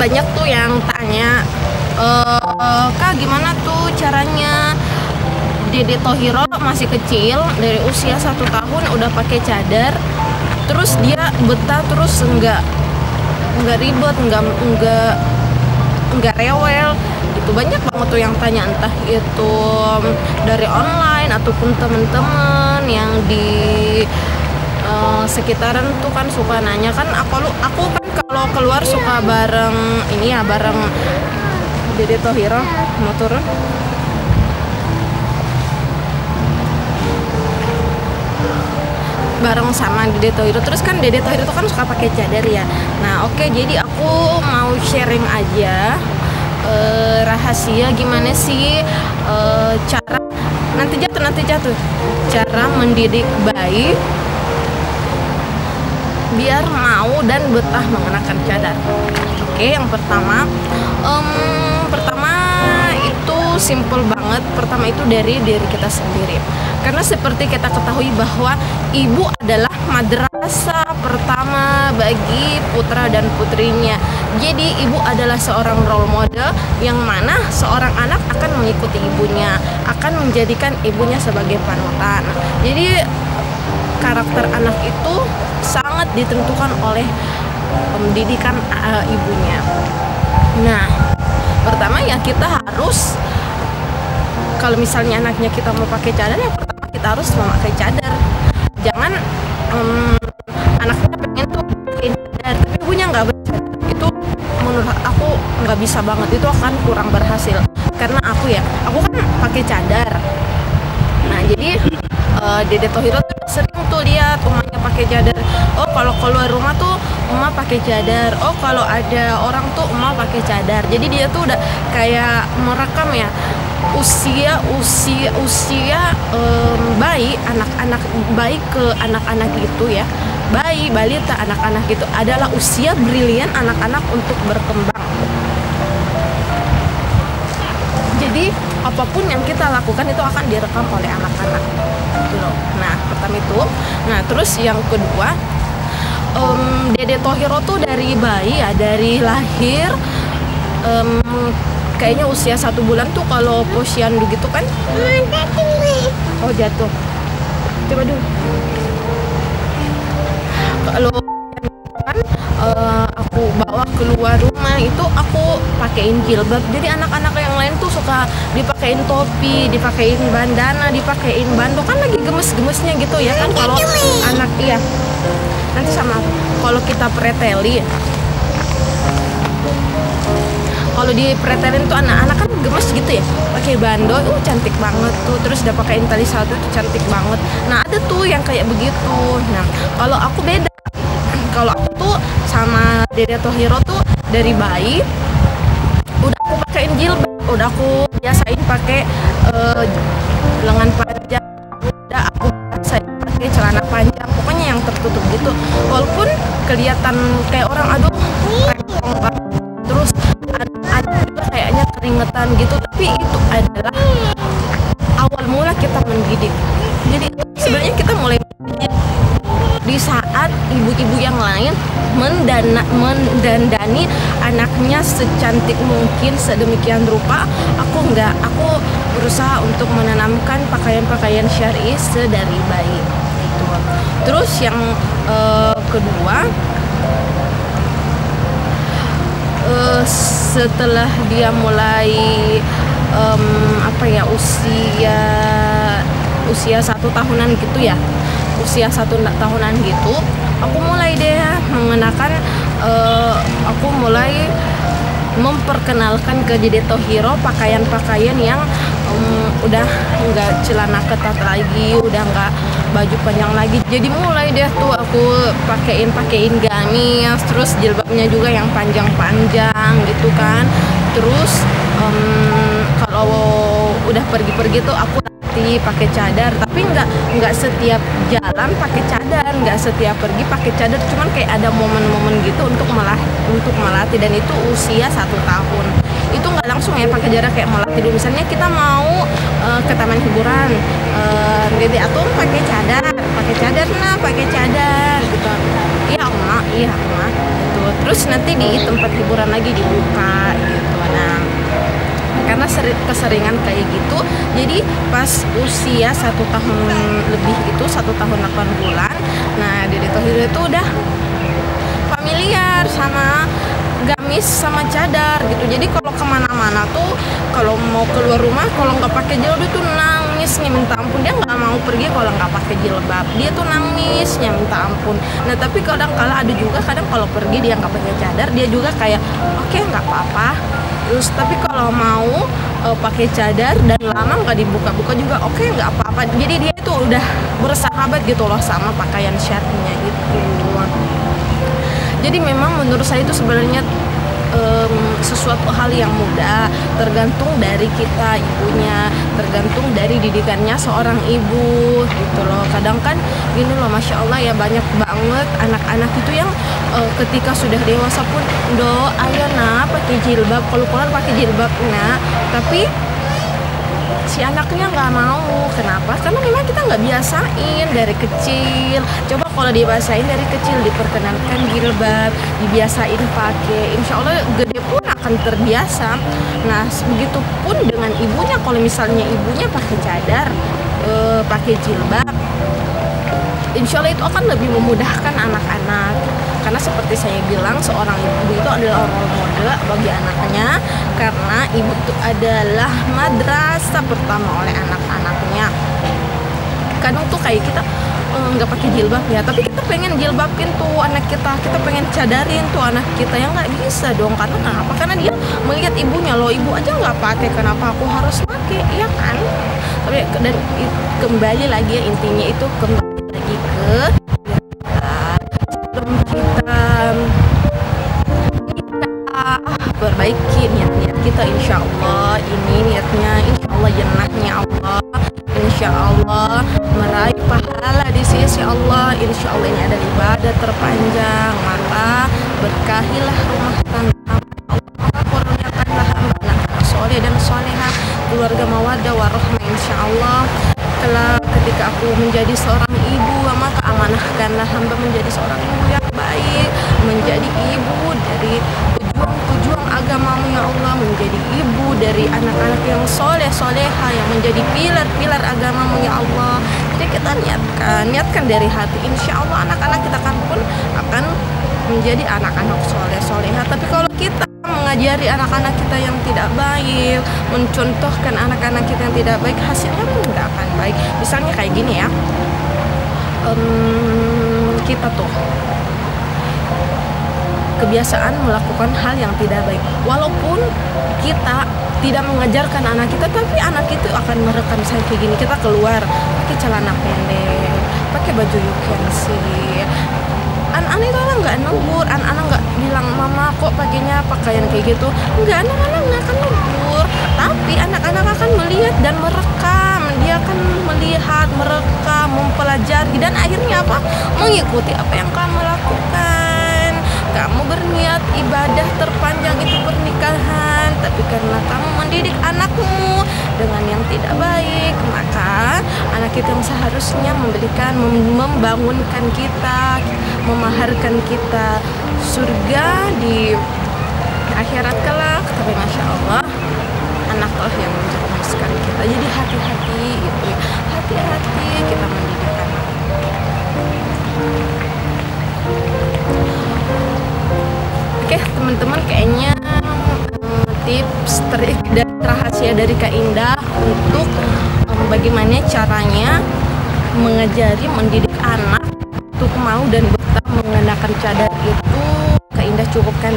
banyak tuh yang tanya, Kak gimana tuh caranya Dede Thohiro masih kecil dari usia 1 tahun udah pakai cadar, terus dia betah, terus nggak ribet, nggak rewel gitu. Banyak banget tuh yang tanya, entah itu dari online ataupun temen-temen yang di sekitaran tuh kan suka nanya kan. Aku kan kalau keluar suka bareng bareng Dede Thohiro. Mau turun bareng sama Dede Thohiro, terus kan Dede Thohiro tuh kan suka pakai cadar ya. Nah oke, jadi aku mau sharing aja rahasia gimana sih cara nanti jatuh cara mendidik bayi biar mau dan betah mengenakan cadar. Oke, yang pertama itu simple banget. Pertama itu dari diri kita sendiri, karena seperti kita ketahui bahwa ibu adalah madrasah pertama bagi putra dan putrinya. Jadi ibu adalah seorang role model yang mana seorang anak akan mengikuti ibunya, akan menjadikan ibunya sebagai panutan. Jadi karakter anak itu sangat ditentukan oleh pendidikan ibunya. Nah, pertama ya kita harus, kalau misalnya anaknya kita mau pakai cadar, ya pertama kita harus memakai cadar. Jangan anaknya pengen tuh pakai cadar tapi ibunya nggak bercadar. Itu menurut aku nggak bisa banget, itu akan kurang berhasil. Karena aku kan pakai cadar. Nah jadi Dede Thohiro tuh sering tuh lihat umahnya pakai cadar. Oh kalau keluar rumah tuh umah pakai cadar. Oh kalau ada orang tuh umah pakai cadar. Jadi dia tuh udah kayak merekam ya usia bayi, anak-anak bayi ke anak-anak gitu ya, bayi balita anak-anak itu adalah usia brilian anak-anak untuk berkembang. Jadi apapun yang kita lakukan itu akan direkam oleh anak-anak gitu loh. Nah pertama itu. Nah terus yang kedua, Dede Thohiro tuh dari bayi ya, dari lahir kayaknya usia 1 bulan tuh kalau posyandu gitu kan. Oh jatuh, coba dulu. Kalau kan aku bawa keluar rumah itu aku pakein jilbab. Jadi anak-anak yang lain tuh suka dipakein topi, dipakein bandana, dipakein bandok, kan lagi gemes-gemesnya gitu ya kan. Kalau anak nanti sama kalau kita preteli, kalau dipretelin tuh anak-anak kan gemes gitu ya, pakai bandol, cantik banget tuh, terus udah pakai tali satu tuh cantik banget. Nah ada tuh yang kayak begitu. Nah kalau aku beda, kalau aku tuh sama Dede Thohiro tuh dari bayi udah aku pakein jilbab, udah aku biasain pakai lengan panjang, udah aku biasain pakai celana panjang, pokoknya yang tertutup gitu. Walaupun kelihatan kayak orang rempong banget, terus ada juga kayaknya keringetan gitu, tapi itu adalah awal mula kita mendidik. Jadi sebenarnya kita mulai mendidik di saat ibu-ibu yang lain mendandani anaknya secantik mungkin, sedemikian rupa. Aku berusaha untuk menanamkan pakaian-pakaian syar'i sedari bayi gitu. Terus yang kedua, setelah dia mulai usia 1 tahunan gitu ya, usia 1 tahunan gitu, aku mulai deh mengenakan, aku mulai memperkenalkan ke Dede Thohiro pakaian-pakaian yang udah nggak celana ketat lagi, udah nggak baju panjang lagi. Jadi mulai deh tuh aku pakein gamis, terus jilbabnya juga yang panjang-panjang gitu kan. Terus kalau udah pergi-pergi tuh aku nanti pakai cadar, tapi nggak setiap jalan pakai cadar, nggak setiap pergi pakai cadar, cuman kayak ada momen-momen gitu untuk melatih. Dan itu usia 1 tahun. Itu nggak langsung ya pakai jarak, kayak melatih dulu. Misalnya kita mau ke taman hiburan, Dede Atung pakai cadar gitu. Iya emak gitu. terus nanti di tempat hiburan lagi dibuka gitu. Nah, karena keseringan kayak gitu, jadi pas usia 1 tahun lebih itu 1 tahun 8 bulan, nah Dede Tohir itu udah familiar sama gamis sama cadar gitu. Jadi kalau kemana-mana tuh, kalau mau keluar rumah, kalau nggak pakai jilbab tuh nangisnya minta ampun. Dia nggak mau pergi kalau nggak pakai jilbab, dia tuh nangisnya minta ampun. Nah tapi kadang kala ada juga, kadang kalau pergi dia nggak pakai cadar, dia juga kayak oke, nggak apa-apa. Terus tapi kalau mau pakai cadar dan lama nggak dibuka-buka juga oke, nggak apa-apa. Jadi dia itu udah bersahabat gitu loh sama pakaian syar'inya gitu. Jadi memang menurut saya itu sebenarnya sesuatu hal yang mudah, tergantung dari kita ibunya, tergantung dari didikannya seorang ibu gitu loh. Kadang kan gini loh, masya Allah ya, banyak banget anak-anak itu yang ketika sudah dewasa pun ayo nak pakai jilbab, kalau keluar pakai jilbab nak, tapi si anaknya nggak mau. Kenapa? Karena memang kita nggak biasain dari kecil. Coba kalau dibiasain dari kecil, diperkenalkan jilbab, dibiasain pakai, insya Allah gede pun akan terbiasa. Nah begitu pun dengan ibunya, kalau misalnya ibunya pakai cadar, pakai jilbab, insya Allah itu akan lebih memudahkan anak-anak. Karena seperti saya bilang, seorang ibu itu adalah role model bagi anaknya, karena ibu itu adalah madrasah pertama oleh anak-anaknya. Kadang tuh kayak kita nggak pakai jilbab ya, tapi kita pengen jilbabin tuh anak kita pengen cadarin tuh anak kita, yang nggak bisa dong. Karena kenapa? Karena dia melihat ibunya, loh ibu aja nggak pakai, kenapa aku harus pakai, iya kan? Tapi dan kembali lagi ya, intinya itu kembali lagi ke perbaiki niat-niat kita, insya Allah ini niatnya, insya Allah jenahnya Allah, insya Allah meraih pahala di sisi Allah, insya Allah ini adalah ibadah terpanjang. Maka berkahilah rumah tangga Allah, kurniakanlah hamba anak soleh dan soleha, keluarga mawaddah warahmah, insya Allah. Ketika aku menjadi seorang ibu, maka amanahkanlah hamba menjadi seorang ibu yang baik, menjadi ibu dari pejuang agamamu ya Allah, menjadi ibu dari anak-anak yang soleh soleha, yang menjadi pilar-pilar agamamu ya Allah. Jadi kita niatkan dari hati, insya Allah anak-anak kita pun akan menjadi anak-anak soleh soleha. Tapi kalau kita mengajari anak-anak kita yang tidak baik, mencontohkan anak-anak kita yang tidak baik, hasilnya pun tidak akan baik. Misalnya kayak gini ya, kita tuh kebiasaan melakukan hal yang tidak baik, walaupun kita tidak mengajarkan anak kita, tapi anak itu akan merekam. Misalnya kayak gini, kita keluar pakai celana pendek, pakai baju you can see, anak-anak itu nggak negur, anak-anak nggak bilang mama kok pakainya pakaian kayak gitu, enggak, anak-anak nggak akan negur, tapi anak-anak akan melihat dan merekam. Dia akan melihat, merekam, mempelajari, dan akhirnya apa? Mengikuti apa yang kamu lakukan. Kamu berniat ibadah terpanjang itu pernikahan, tapi karena kamu mendidik anakmu dengan yang tidak baik, maka anak kita yang seharusnya membangunkan kita, memaharkan kita surga di akhirat kelak, tapi masya Allah anaklah yang menjerumuskan kita. Jadi hati-hati gitu, hati-hati kita mendidik anak. Oke teman-teman, kayaknya tips, trik, dan rahasia dari Kak Indah untuk bagaimana caranya mengajari, mendidik anak untuk mau dan betah mengenakan cadar itu Kak Indah cukupkan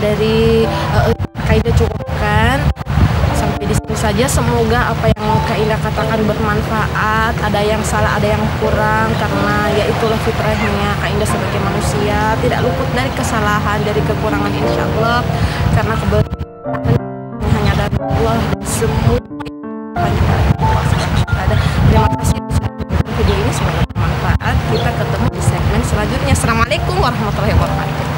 sampai di sini saja. Semoga apa yang Kak Indah katakan bermanfaat. Ada yang salah, ada yang kurang, karena ya itulah fitrahnya Kak Indah sebagai manusia, tidak luput dari kesalahan, dari kekurangan, insya Allah, karena kebenaran hanya dari Allah. Semua terima kasih sudah menonton video ini, semoga bermanfaat. Kita ketemu di segmen selanjutnya. Assalamualaikum warahmatullahi wabarakatuh.